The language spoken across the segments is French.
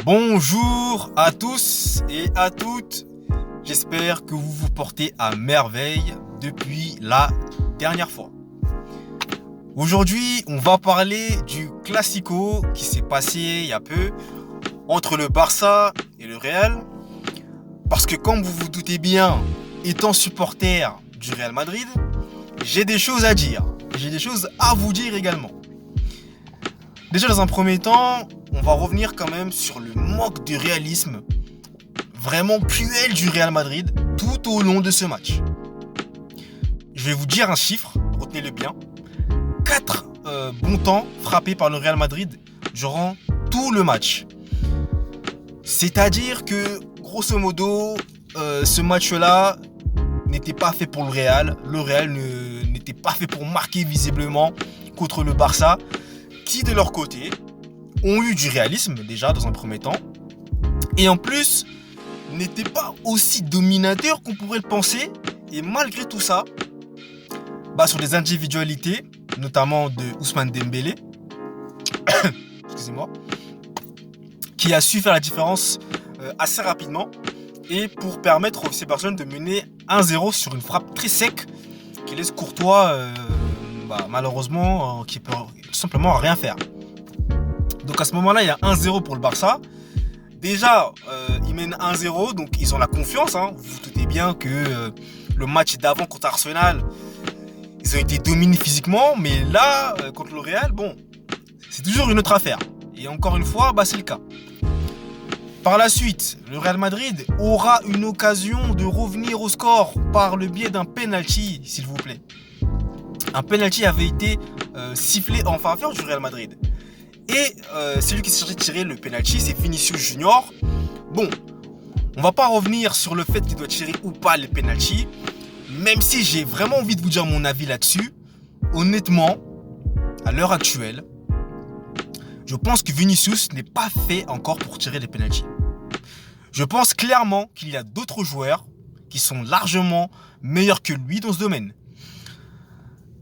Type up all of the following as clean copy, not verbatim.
Bonjour à tous et à toutes, j'espère que vous vous portez à merveille depuis la dernière fois. Aujourd'hui, on va parler du Classico qui s'est passé il y a peu entre le Barça et le Real. Parce que comme vous vous doutez bien, étant supporter du Real Madrid, j'ai des choses à dire, j'ai des choses à vous dire également. Déjà dans un premier temps, on va revenir quand même sur le manque de réalisme vraiment cruel du Real Madrid tout au long de ce match. Je vais vous dire un chiffre, retenez-le bien. 4 bons temps frappés par le Real Madrid durant tout le match. C'est-à-dire que, grosso modo, ce match-là n'était pas fait pour le Real. Le Real n'était pas fait pour marquer visiblement contre le Barça, qui de leur côté ont eu du réalisme déjà dans un premier temps, et en plus n'étaient pas aussi dominateurs qu'on pourrait le penser, et malgré tout ça, sur des individualités, notamment de Ousmane Dembélé, excusez-moi, qui a su faire la différence assez rapidement, et pour permettre au FC Barcelone de mener 1-0 sur une frappe très sec qui laisse Courtois malheureusement qui peut tout simplement rien faire. Donc à ce moment-là, il y a 1-0 pour le Barça. Déjà, ils mènent 1-0, donc ils ont la confiance. Vous vous doutez bien que le match d'avant contre Arsenal, ils ont été dominés physiquement, mais là, contre le Real, c'est toujours une autre affaire. Et encore une fois, c'est le cas. Par la suite, le Real Madrid aura une occasion de revenir au score par le biais d'un penalty, s'il vous plaît. Un penalty avait été sifflé en faveur du Real Madrid. Et celui qui s'est chargé de tirer le penalty, c'est Vinicius Junior. On va pas revenir sur le fait qu'il doit tirer ou pas les penalty, même si j'ai vraiment envie de vous dire mon avis là-dessus. Honnêtement, à l'heure actuelle, je pense que Vinicius n'est pas fait encore pour tirer les penalty. Je pense clairement qu'il y a d'autres joueurs qui sont largement meilleurs que lui dans ce domaine.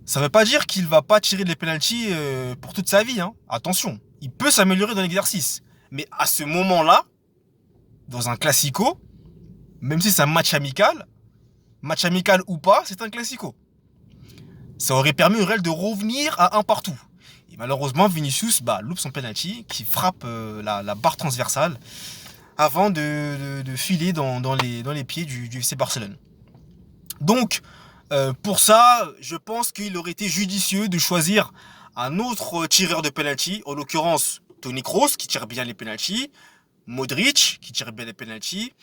Ça ne veut pas dire qu'il ne va pas tirer des pénaltys pour toute sa vie. Attention, il peut s'améliorer dans l'exercice. Mais à ce moment-là, dans un classico, même si c'est un match amical ou pas, c'est un classico. Ça aurait permis au Real de revenir à un partout. Et malheureusement, Vinicius loupe son penalty qui frappe la barre transversale avant de filer dans les pieds du FC Barcelone. Donc, pour ça, je pense qu'il aurait été judicieux de choisir un autre tireur de penalty, en l'occurrence Toni Kroos qui tire bien les penalty, Modric qui tire bien les penalty,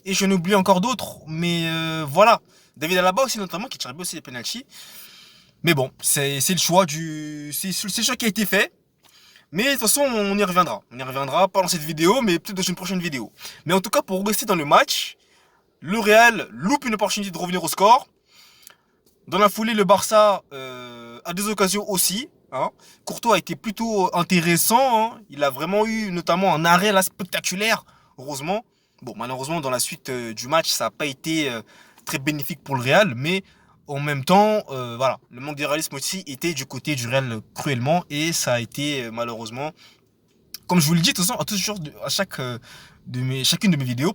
et je n'oublie encore d'autres, mais voilà. David Alaba aussi notamment qui tire bien aussi les penalty. Mais bon, c'est le choix c'est le choix qui a été fait. Mais de toute façon, on y reviendra. On y reviendra, pas dans cette vidéo, mais peut-être dans une prochaine vidéo. Mais en tout cas, pour rester dans le match, le Real loupe une opportunité de revenir au score. Dans la foulée, le Barça a des occasions aussi. Courtois a été plutôt intéressant. Il a vraiment eu notamment un arrêt là spectaculaire, heureusement. Malheureusement, dans la suite du match, ça n'a pas été très bénéfique pour le Real. Mais en même temps, le manque de réalisme aussi était du côté du Real cruellement. Et ça a été malheureusement, comme je vous le dis, de toute façon, à chacune de mes vidéos,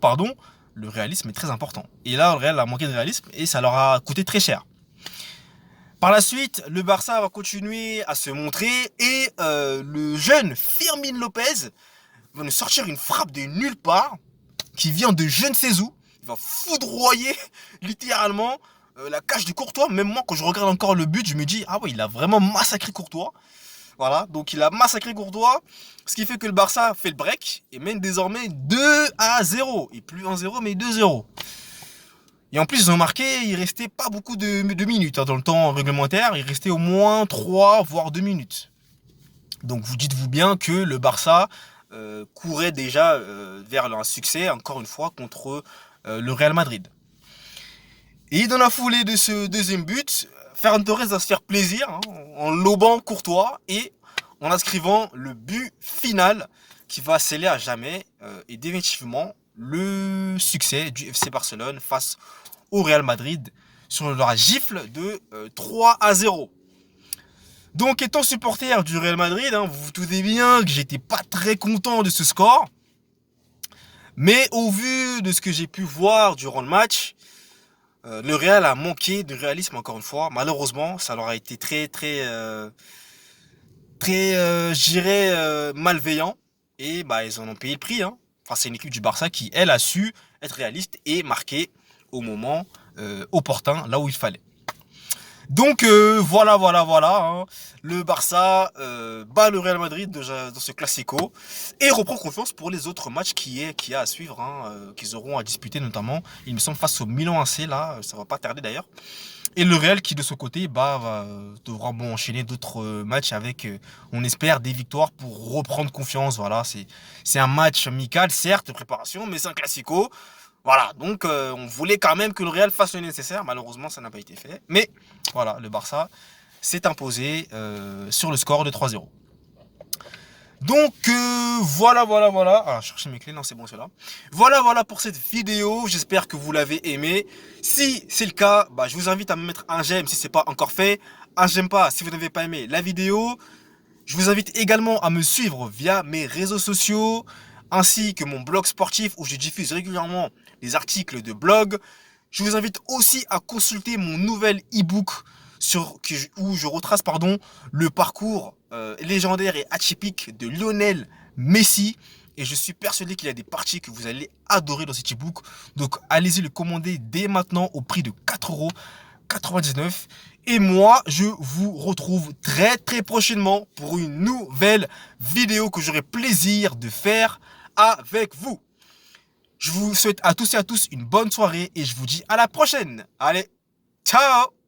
le réalisme est très important. Et là, le Real a manqué de réalisme et ça leur a coûté très cher. Par la suite, le Barça va continuer à se montrer et le jeune Fermín López va nous sortir une frappe de nulle part qui vient de je ne sais où. Il va foudroyer littéralement la cage de Courtois. Même moi, quand je regarde encore le but, je me dis il a vraiment massacré Courtois. Voilà, donc il a massacré Courtois, ce qui fait que le Barça fait le break et mène désormais 2-0. Et plus 1-0, mais 2-0. Et en plus, ils ont marqué, il restait pas beaucoup de minutes dans le temps réglementaire. Il restait au moins 3, voire 2 minutes. Donc vous dites-vous bien que le Barça courait déjà vers un succès, encore une fois, contre le Real Madrid. Et dans la foulée de ce deuxième but, Ferran Torres va se faire plaisir en lobant Courtois et en inscrivant le but final qui va sceller à jamais et définitivement le succès du FC Barcelone face au Real Madrid sur la gifle de 3-0. Donc étant supporter du Real Madrid, vous vous doutez bien que j'étais pas très content de ce score. Mais au vu de ce que j'ai pu voir durant le match, le Real a manqué de réalisme encore une fois. Malheureusement, ça leur a été je dirais, malveillant. Et bah, ils en ont payé le prix. Hein. Enfin, c'est une équipe du Barça qui, elle, a su être réaliste et marquer au moment opportun, là où il fallait. Donc voilà. Hein. Le Barça bat le Real Madrid dans ce Classico et reprend confiance pour les autres matchs qui a à suivre, hein, qu'ils auront à disputer notamment. Il me semble face au Milan AC là, ça va pas tarder d'ailleurs. Et le Real qui de son côté devra enchaîner d'autres matchs avec, on espère, des victoires pour reprendre confiance. Voilà, c'est un match amical, certes, de préparation, mais c'est un Classico. Voilà, donc on voulait quand même que le Real fasse le nécessaire. Malheureusement, ça n'a pas été fait. Mais voilà, le Barça s'est imposé sur le score de 3-0. Donc voilà. Ah, chercher mes clés, non c'est bon cela. Voilà pour cette vidéo, j'espère que vous l'avez aimé. Si c'est le cas, bah, je vous invite à me mettre un j'aime si c'est pas encore fait. Un j'aime pas si vous n'avez pas aimé la vidéo. Je vous invite également à me suivre via mes réseaux sociaux, ainsi que mon blog sportif où je diffuse régulièrement les articles de blog. Je vous invite aussi à consulter mon nouvel e-book où je retrace le parcours légendaire et atypique de Lionel Messi. Et je suis persuadé qu'il y a des parties que vous allez adorer dans cet e-book. Donc allez-y le commander dès maintenant au prix de 4,99 €. Et moi, je vous retrouve très prochainement pour une nouvelle vidéo que j'aurai plaisir de faire avec vous. Je vous souhaite à tous et à tous une bonne soirée et je vous dis à la prochaine. Allez, ciao!